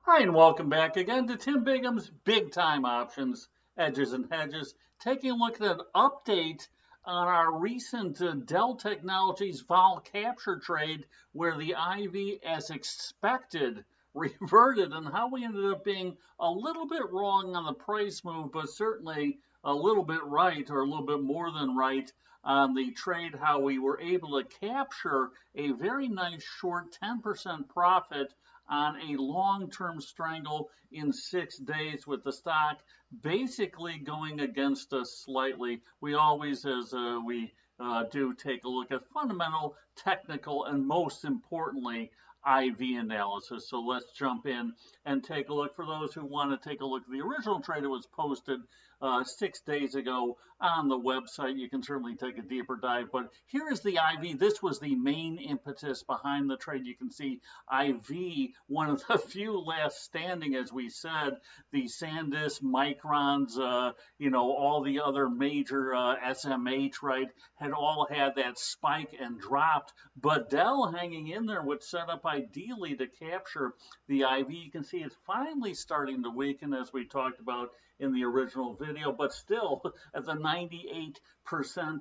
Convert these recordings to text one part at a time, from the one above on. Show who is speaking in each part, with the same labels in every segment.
Speaker 1: Hi, and welcome back again to Tim Bigham's Big Time Options, Edges and Hedges, taking a look at an update on our recent Dell Technologies vol capture trade where the IV, as expected, reverted and how we ended up being a little bit wrong on the price move, but certainly a little bit right or a little bit more than right on the trade, how we were able to capture a very nice short 10% profit on a long-term strangle in 6 days with the stock basically going against us slightly. We always, as we do, take a look at fundamental, technical, and most importantly, IV analysis. So let's jump in and take a look. For those who want to take a look at the original trade, it was posted 6 days ago on the website. You can certainly take a deeper dive, but here is the IV. This was the main impetus behind the trade. You can see IV, one of the few last standing, as we said. The SanDisk, Microns, all the other major SMH, right, had all had that spike and dropped, but Dell hanging in there would set up ideally to capture the IV. You can see it's finally starting to weaken, as we talked about in the original video, but still at the 98%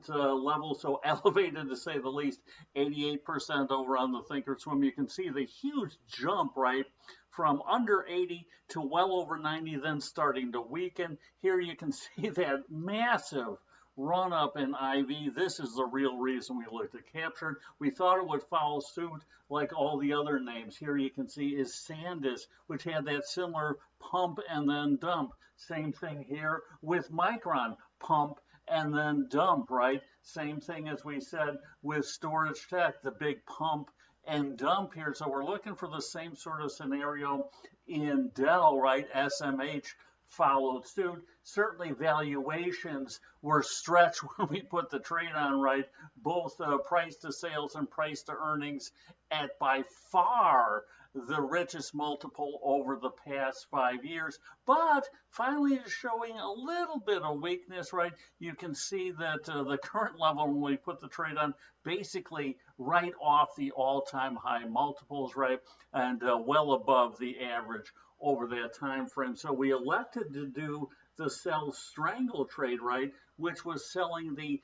Speaker 1: level, so elevated to say the least, 88% over on the Thinkorswim. You can see the huge jump, right, from under 80 to well over 90, then starting to weaken. Here you can see that massive run up in IV. This is the real reason we looked at captured. We thought it would follow suit like all the other names. Here you can see is SanDisk, which had that similar pump and then dump. Same thing here with Micron, pump and then dump, right? Same thing as we said with Storage Tech, the big pump and dump here. So we're looking for the same sort of scenario in Dell, right? SMH followed suit. Certainly valuations were stretched when we put the trade on, right? Both price to sales and price to earnings at by far the richest multiple over the past 5 years, but finally is showing a little bit of weakness, right? You can see that the current level when we put the trade on basically right off the all-time high multiples, right? And well above the average over that time frame. So we elected to do the sell strangle trade, right, which was selling the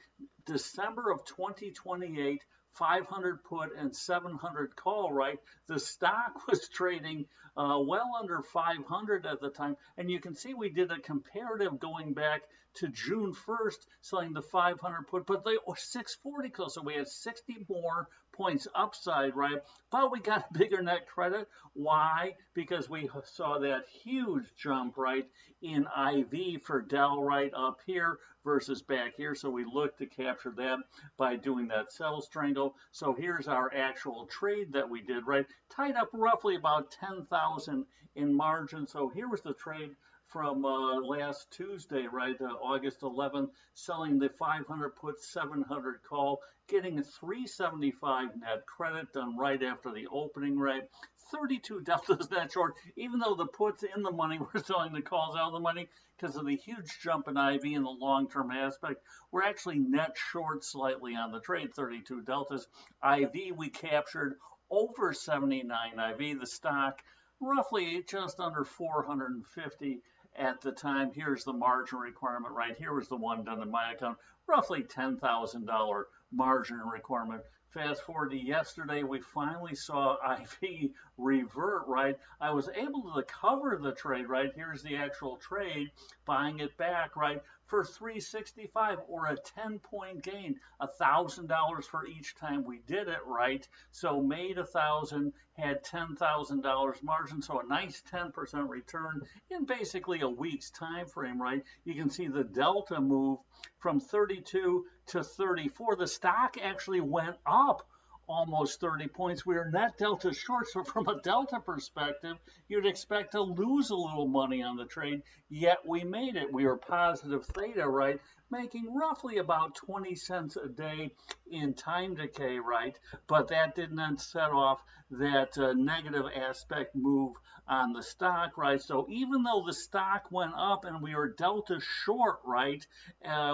Speaker 1: December of 2028 500 put and 700 call, right? The stock was trading well under 500 at the time. And you can see we did a comparative going back to June 1st, selling the 500 put, but they were 640 close. So we had 60 more points upside, right? But we got a bigger net credit. Why? Because we saw that huge jump, right, in IV for Dell right up here versus back here. So we looked to capture that by doing that sell strangle. So here's our actual trade that we did, right? Tied up roughly about 10,000 in margin. So here was the trade from last Tuesday, right, August 11th, selling the 500 put, 700 call, getting a 375 net credit done right after the opening, right? 32 deltas net short, even though the puts in the money were selling the calls out of the money because of the huge jump in IV in the long-term aspect. We're actually net short slightly on the trade, 32 deltas. IV we captured over 79 IV. The stock roughly just under 450 at the time. Here's the margin requirement right here was the one done in my account, roughly $10,000 margin requirement. Fast forward to yesterday, we finally saw IV revert, right? I was able to cover the trade, right? Here's the actual trade, buying it back, right, for 365 or a 10-point gain, $1,000 for each time we did it, right? So made 1,000, had $10,000 margin, so a nice 10% return in basically a week's time frame, right? You can see the delta move from 32 to 34. The stock actually went up almost 30 points. We were net delta short, so from a delta perspective, you'd expect to lose a little money on the trade, yet we made it. We were positive theta, right, making roughly about 20 cents a day in time decay, right? But that didn't set off that negative aspect move on the stock, right? So even though the stock went up and we were delta short, right,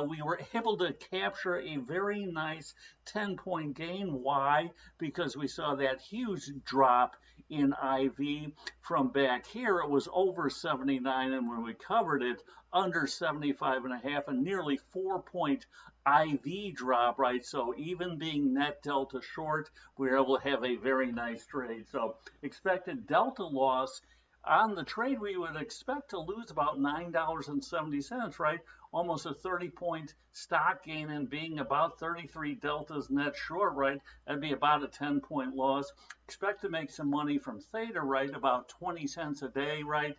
Speaker 1: we were able to capture a very nice 10-point gain. Why? Because we saw that huge drop in IV. From back here, it was over 79, and when we covered it, under 75.5, a nearly 4-point IV drop, right? So even being net delta short, we were able to have a very nice trade. So expected delta loss on the trade, we would expect to lose about $9.70, right? Almost a 30-point stock gain, and being about 33 deltas net short, right? That'd be about a 10-point loss. Expect to make some money from theta, right? About 20 cents a day, right?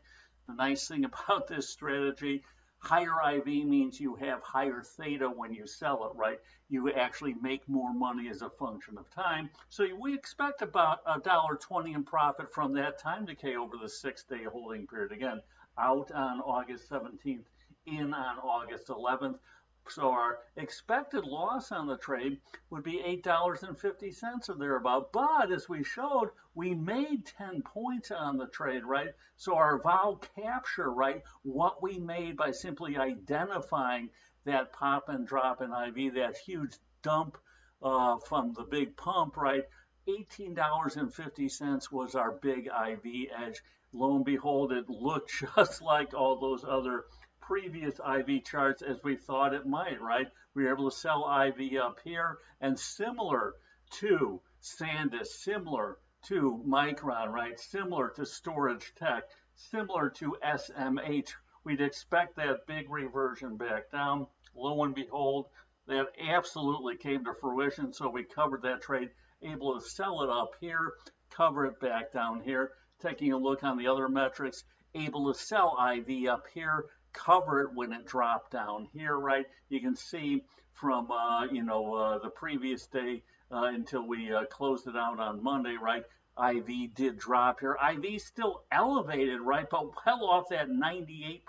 Speaker 1: The nice thing about this strategy, higher IV means you have higher theta when you sell it, right? You actually make more money as a function of time. So we expect about $1.20 in profit from that time decay over the 6-day holding period. Again, out on August 17th, in on August 11th. So our expected loss on the trade would be $8.50 or thereabout. But as we showed, we made 10 points on the trade, right? So our vol capture, right, what we made by simply identifying that pop and drop in IV, that huge dump from the big pump, right? $18.50 was our big IV edge. Lo and behold, it looked just like all those other previous IV charts as we thought it might, right? We were able to sell IV up here, and similar to SanDisk, similar to Micron, right? Similar to Storage Tech, similar to SMH. We'd expect that big reversion back down. Lo and behold, that absolutely came to fruition. So we covered that trade, able to sell it up here, cover it back down here. Taking a look on the other metrics, able to sell IV up here, cover it when it dropped down here, right? You can see from the previous day until we closed it out on Monday, right? IV did drop here. IV still elevated, right? But well off that 98%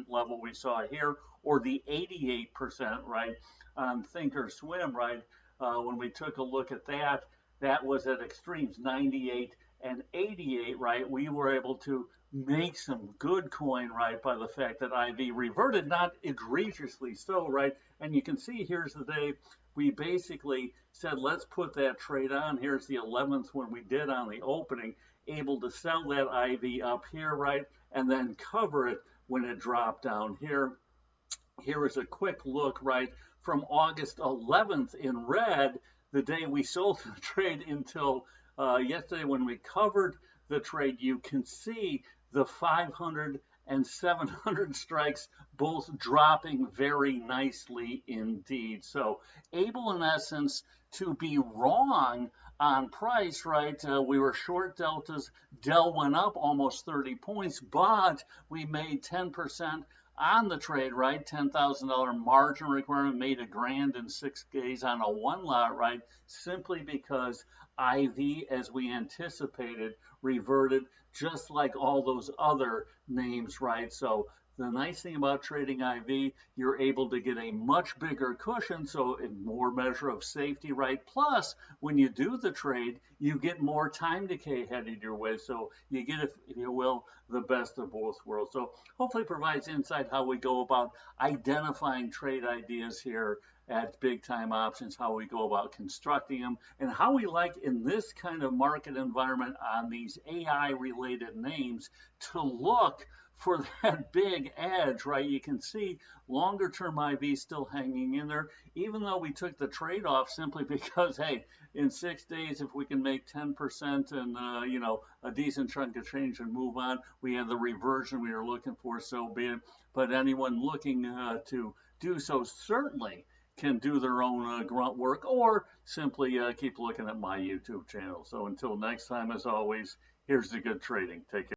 Speaker 1: level we saw here, or the 88%, right? On Thinkorswim, right? When we took a look at that, that was at extremes, 98 and 88, right? We were able to make some good coin, right, by the fact that IV reverted, not egregiously so, right? And you can see here's the day we basically said, let's put that trade on. Here's the 11th when we did on the opening, able to sell that IV up here, right? And then cover it when it dropped down here. Here is a quick look, right, from August 11th in red, the day we sold the trade, until yesterday when we covered the trade. You can see the 500 and 700 strikes both dropping very nicely indeed. So able in essence to be wrong on price, right? We were short deltas. Dell went up almost 30 points, but we made 10% on the trade, right? $10,000 margin requirement, made $1,000 in 6 days on a one lot, right? Simply because IV, as we anticipated, reverted just like all those other names, right? So the nice thing about trading IV, you're able to get a much bigger cushion, so a more measure of safety, right? Plus, when you do the trade, you get more time decay headed your way, so you get, if you will, the best of both worlds. So hopefully it provides insight how we go about identifying trade ideas here at Big Time Options, how we go about constructing them, and how we like in this kind of market environment on these AI related names to look for that big edge, right? You can see longer term IV still hanging in there, even though we took the trade off simply because, hey, in 6 days, if we can make 10% and, a decent chunk of change and move on, we had the reversion we were looking for, so be it. But anyone looking to do so certainly can do their own grunt work, or simply keep looking at my YouTube channel. So until next time, as always, here's the good trading. Take care.